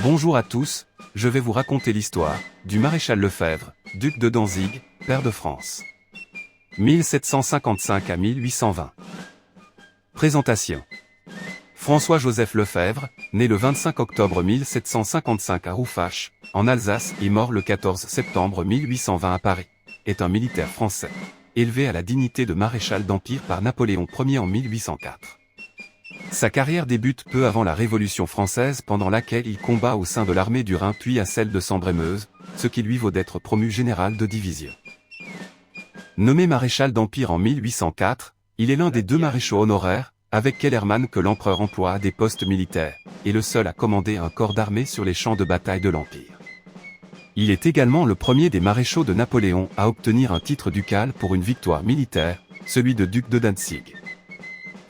Bonjour à tous, je vais vous raconter l'histoire du maréchal Lefebvre, duc de Danzig, pair de France. 1755 à 1820. Présentation. François-Joseph Lefebvre, né le 25 octobre 1755 à Rouffach, en Alsace et mort le 14 septembre 1820 à Paris, est un militaire français, élevé à la dignité de maréchal d'Empire par Napoléon Ier en 1804. Sa carrière débute peu avant la Révolution française pendant laquelle il combat au sein de l'armée du Rhin puis à celle de Sambre-et-Meuse, ce qui lui vaut d'être promu général de division. Nommé maréchal d'Empire en 1804, il est l'un des deux maréchaux honoraires, avec Kellermann que l'empereur emploie à des postes militaires, et le seul à commander un corps d'armée sur les champs de bataille de l'Empire. Il est également le premier des maréchaux de Napoléon à obtenir un titre ducal pour une victoire militaire, celui de duc de Danzig.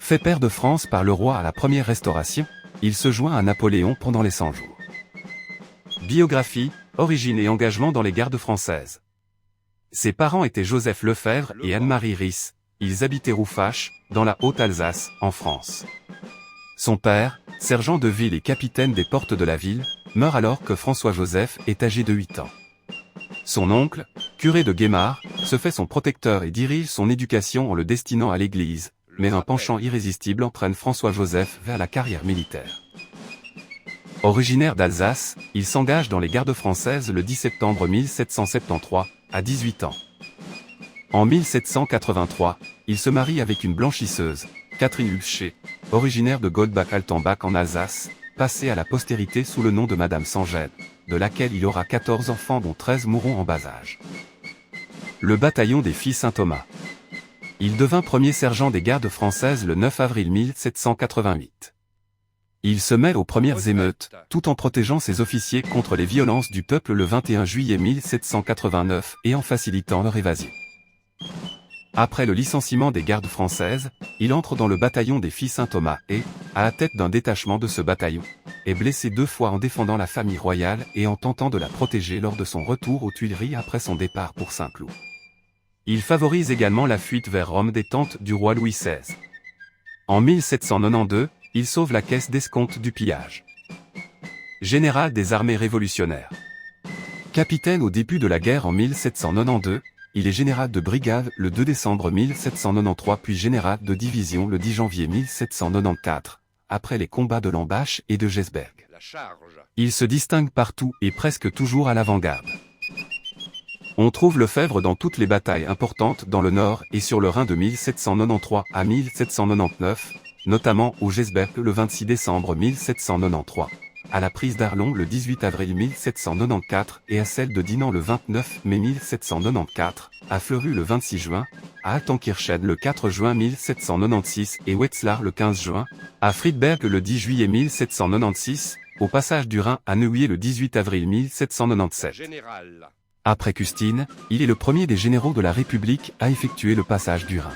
Fait pair de France par le roi à la première Restauration, il se joint à Napoléon pendant les 100 jours. Biographie, origine et engagement dans les gardes françaises. Ses parents étaient Joseph Lefebvre et Anne-Marie Ries, ils habitaient Rouffach, dans la Haute-Alsace, en France. Son père, sergent de ville et capitaine des portes de la ville, meurt alors que François-Joseph est âgé de 8 ans. Son oncle, curé de Guémard, se fait son protecteur et dirige son éducation en le destinant à l'église, mais un penchant irrésistible entraîne François-Joseph vers la carrière militaire. Originaire d'Alsace, il s'engage dans les gardes françaises le 10 septembre 1773, à 18 ans. En 1783, il se marie avec une blanchisseuse, Catherine Hubscher, originaire de Goldbach-Altenbach en Alsace, passée à la postérité sous le nom de Madame Sangel, de laquelle il aura 14 enfants dont 13 mourront en bas âge. Le bataillon des filles Saint-Thomas. Il devint premier sergent des gardes françaises le 9 avril 1788. Il se mêle aux premières émeutes, tout en protégeant ses officiers contre les violences du peuple le 21 juillet 1789 et en facilitant leur évasion. Après le licenciement des gardes françaises, il entre dans le bataillon des filles Saint-Thomas et, à la tête d'un détachement de ce bataillon, est blessé 2 fois en défendant la famille royale et en tentant de la protéger lors de son retour aux Tuileries après son départ pour Saint-Cloud. Il favorise également la fuite vers Rome des tantes du roi Louis XVI. En 1792, il sauve la caisse d'escompte du pillage. Général des armées révolutionnaires. Capitaine au début de la guerre en 1792, il est général de brigade le 2 décembre 1793 puis général de division le 10 janvier 1794, après les combats de Lambach et de Gersberg. Il se distingue partout et presque toujours à l'avant-garde. On trouve Lefebvre dans toutes les batailles importantes dans le Nord et sur le Rhin de 1793 à 1799, notamment au Gersberg le 26 décembre 1793, à la prise d'Arlon le 18 avril 1794 et à celle de Dinant le 29 mai 1794, à Fleurus le 26 juin, à Altenkirchen le 4 juin 1796 et Wetzlar le 15 juin, à Friedberg le 10 juillet 1796, au passage du Rhin à Neuilly le 18 avril 1797. Après Custine, il est le premier des généraux de la République à effectuer le passage du Rhin.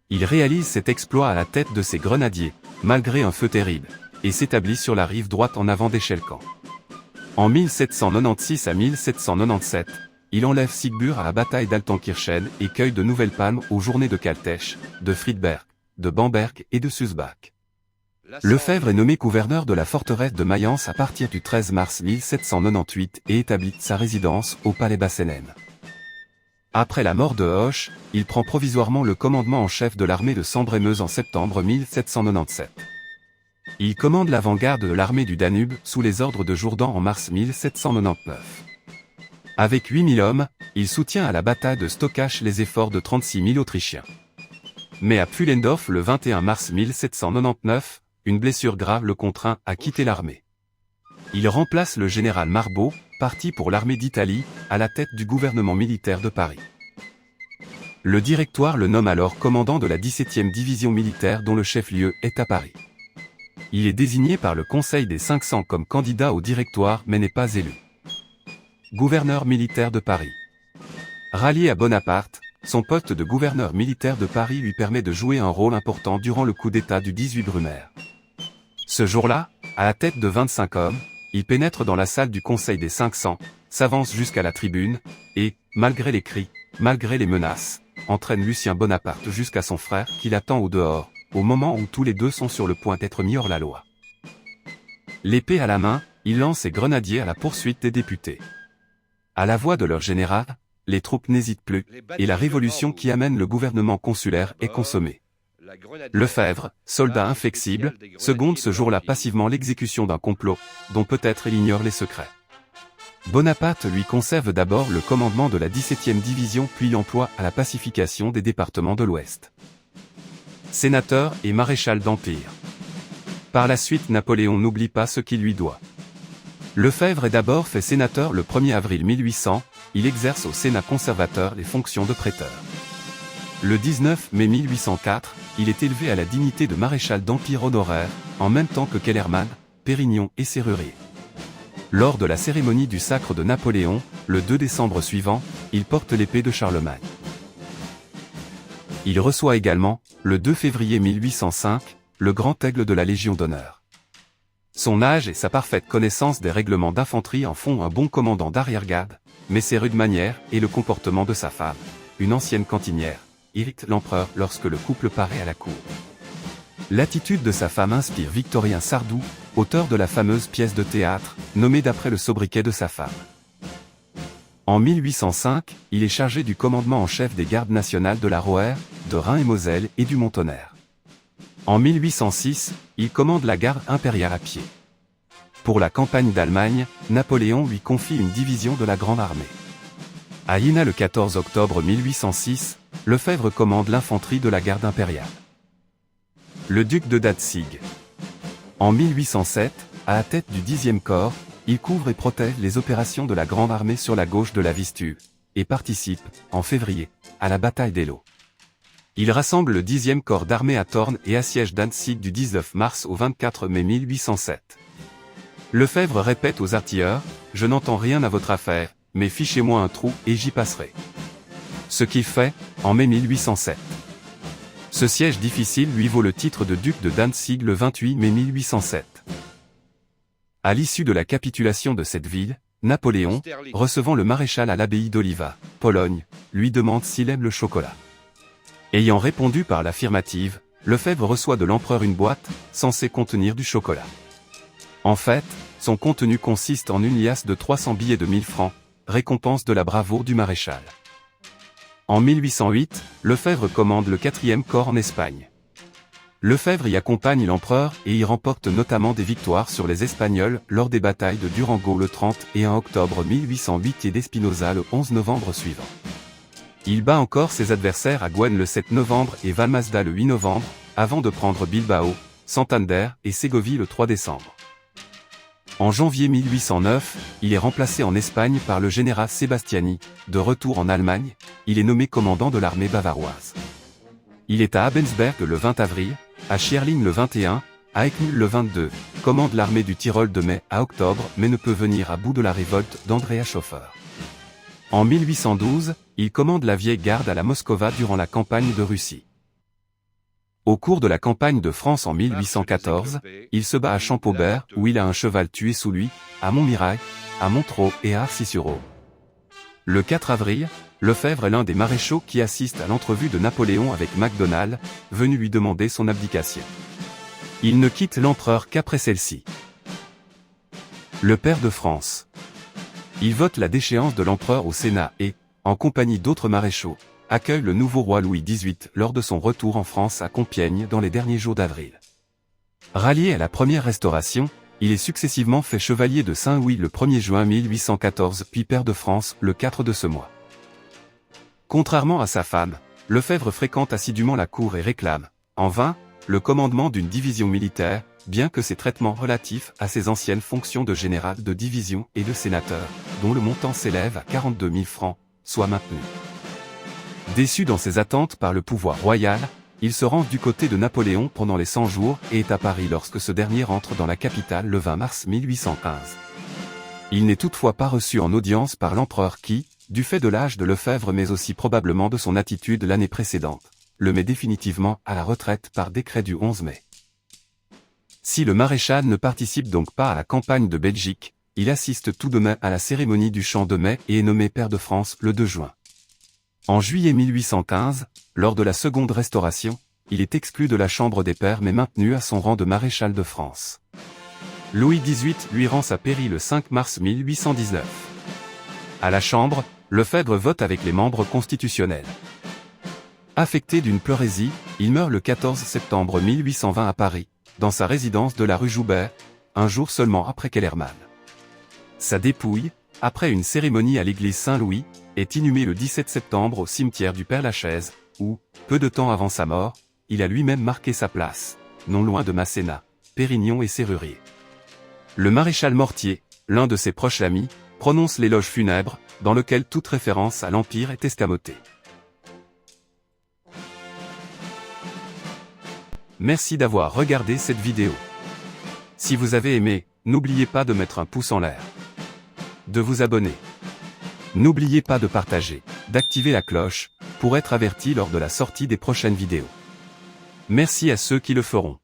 Il réalise cet exploit à la tête de ses grenadiers, malgré un feu terrible, et s'établit sur la rive droite en avant d'Eschelkamp. En 1796 à 1797, il enlève Sigbur à la bataille d'Altenkirchen et cueille de nouvelles palmes aux journées de Kaltech, de Friedberg, de Bamberg et de Sulzbach. Lefebvre est nommé gouverneur de la forteresse de Mayence à partir du 13 mars 1798 et établit sa résidence au palais Bassenen. Après la mort de Hoche, il prend provisoirement le commandement en chef de l'armée de Sambre-et-Meuse en septembre 1797. Il commande l'avant-garde de l'armée du Danube sous les ordres de Jourdan en mars 1799. Avec 8000 hommes, il soutient à la bataille de Stockach les efforts de 36 000 Autrichiens. Mais à Pfullendorf le 21 mars 1799, une blessure grave le contraint à quitter l'armée. Il remplace le général Marbeau, parti pour l'armée d'Italie, à la tête du gouvernement militaire de Paris. Le Directoire le nomme alors commandant de la 17e division militaire dont le chef-lieu est à Paris. Il est désigné par le Conseil des 500 comme candidat au Directoire mais n'est pas élu. Gouverneur militaire de Paris. Rallié à Bonaparte, son poste de gouverneur militaire de Paris lui permet de jouer un rôle important durant le coup d'État du 18 Brumaire. Ce jour-là, à la tête de 25 hommes, il pénètre dans la salle du Conseil des 500, s'avance jusqu'à la tribune, et, malgré les cris, malgré les menaces, entraîne Lucien Bonaparte jusqu'à son frère qui l'attend au dehors, au moment où tous les deux sont sur le point d'être mis hors la loi. L'épée à la main, il lance ses grenadiers à la poursuite des députés. À la voix de leur général, les troupes n'hésitent plus, et la révolution qui amène le gouvernement consulaire est consommée. Lefebvre, soldat inflexible, seconde ce jour-là passivement l'exécution d'un complot, dont peut-être il ignore les secrets. Bonaparte lui conserve d'abord le commandement de la 17e division puis l'emploie à la pacification des départements de l'Ouest. Sénateur et maréchal d'Empire. Par la suite Napoléon n'oublie pas ce qu'il lui doit. Lefebvre est d'abord fait sénateur le 1er avril 1800, il exerce au Sénat conservateur les fonctions de préteur. Le 19 mai 1804, il est élevé à la dignité de maréchal d'Empire honoraire, en même temps que Kellermann, Pérignon et Serrurier. Lors de la cérémonie du sacre de Napoléon, le 2 décembre suivant, il porte l'épée de Charlemagne. Il reçoit également, le 2 février 1805, le grand aigle de la Légion d'honneur. Son âge et sa parfaite connaissance des règlements d'infanterie en font un bon commandant d'arrière-garde, mais ses rudes manières et le comportement de sa femme, une ancienne cantinière, irritent l'empereur lorsque le couple paraît à la cour. L'attitude de sa femme inspire Victorien Sardou, auteur de la fameuse pièce de théâtre, nommée d'après le sobriquet de sa femme. En 1805, il est chargé du commandement en chef des gardes nationales de la Roère, de Rhin et Moselle et du Mont-Tonnerre. En 1806, il commande la garde impériale à pied. Pour la campagne d'Allemagne, Napoléon lui confie une division de la Grande Armée. À Iéna le 14 octobre 1806, Lefebvre commande l'infanterie de la garde impériale. Le duc de Dantzig. En 1807, à la tête du 10e corps, il couvre et protège les opérations de la Grande Armée sur la gauche de la Vistule, et participe, en février, à la bataille d'Eylau. Il rassemble le 10e corps d'armée à Thorn et assiège Dantzig du 19 mars au 24 mai 1807. Lefebvre répète aux artilleurs, « Je n'entends rien à votre affaire, mais fichez-moi un trou et j'y passerai. » Ce qu'il fait, en mai 1807. Ce siège difficile lui vaut le titre de duc de Dantzig le 28 mai 1807. À l'issue de la capitulation de cette ville, Napoléon, recevant le maréchal à l'abbaye d'Oliva, Pologne, lui demande s'il aime le chocolat. Ayant répondu par l'affirmative, Lefebvre reçoit de l'empereur une boîte, censée contenir du chocolat. En fait, son contenu consiste en une liasse de 300 billets de 1000 francs, récompense de la bravoure du maréchal. En 1808, Lefebvre commande le 4e corps en Espagne. Lefebvre y accompagne l'empereur et y remporte notamment des victoires sur les Espagnols lors des batailles de Durango le 30 et 1 octobre 1808 et d'Espinosa le 11 novembre suivant. Il bat encore ses adversaires à Gouenne le 7 novembre et Valmasda le 8 novembre, avant de prendre Bilbao, Santander et Ségovie le 3 décembre. En janvier 1809, il est remplacé en Espagne par le général Sebastiani. De retour en Allemagne, il est nommé commandant de l'armée bavaroise. Il est à Abensberg le 20 avril, à Schierling le 21, à Eckmühl le 22, commande l'armée du Tyrol de mai à octobre mais ne peut venir à bout de la révolte d'Andrea Schoeffer. En 1812, il commande la vieille garde à la Moskova durant la campagne de Russie. Au cours de la campagne de France en 1814, il se bat à Champaubert où il a un cheval tué sous lui, à Montmirail, à Montereau et à Arcis-sur-Aube. Le 4 avril, Lefebvre est l'un des maréchaux qui assistent à l'entrevue de Napoléon avec Macdonald, venu lui demander son abdication. Il ne quitte l'empereur qu'après celle-ci. Le père de France. Il vote la déchéance de l'empereur au Sénat et, en compagnie d'autres maréchaux, accueille le nouveau roi Louis XVIII lors de son retour en France à Compiègne dans les derniers jours d'avril. Rallié à la première Restauration, il est successivement fait chevalier de Saint-Louis le 1er juin 1814 puis pair de France le 4 de ce mois. Contrairement à sa femme, Lefebvre fréquente assidûment la cour et réclame, en vain, le commandement d'une division militaire, bien que ses traitements relatifs à ses anciennes fonctions de général de division et de sénateur, dont le montant s'élève à 42 000 francs, soient maintenus. Déçu dans ses attentes par le pouvoir royal, il se rend du côté de Napoléon pendant les 100 jours et est à Paris lorsque ce dernier rentre dans la capitale le 20 mars 1815. Il n'est toutefois pas reçu en audience par l'empereur qui, du fait de l'âge de Lefebvre mais aussi probablement de son attitude l'année précédente, le met définitivement à la retraite par décret du 11 mai. Si le maréchal ne participe donc pas à la campagne de Belgique, il assiste tout de même à la cérémonie du Champ de Mai et est nommé pair de France le 2 juin. En juillet 1815, lors de la seconde Restauration, il est exclu de la Chambre des pairs mais maintenu à son rang de maréchal de France. Louis XVIII lui rend sa pairie le 5 mars 1819. À la Chambre, Lefebvre vote avec les membres constitutionnels. Affecté d'une pleurésie, il meurt le 14 septembre 1820 à Paris, dans sa résidence de la rue Joubert, un jour seulement après Kellermann. Sa dépouille, après une cérémonie à l'église Saint-Louis, est inhumée le 17 septembre au cimetière du Père-Lachaise, où, peu de temps avant sa mort, il a lui-même marqué sa place, non loin de Masséna, Pérignon et Serrurier. Le maréchal Mortier, l'un de ses proches amis, prononce l'éloge funèbre, dans lequel toute référence à l'Empire est escamotée. Merci d'avoir regardé cette vidéo. Si vous avez aimé, n'oubliez pas de mettre un pouce en l'air, de vous abonner. N'oubliez pas de partager, d'activer la cloche, pour être averti lors de la sortie des prochaines vidéos. Merci à ceux qui le feront.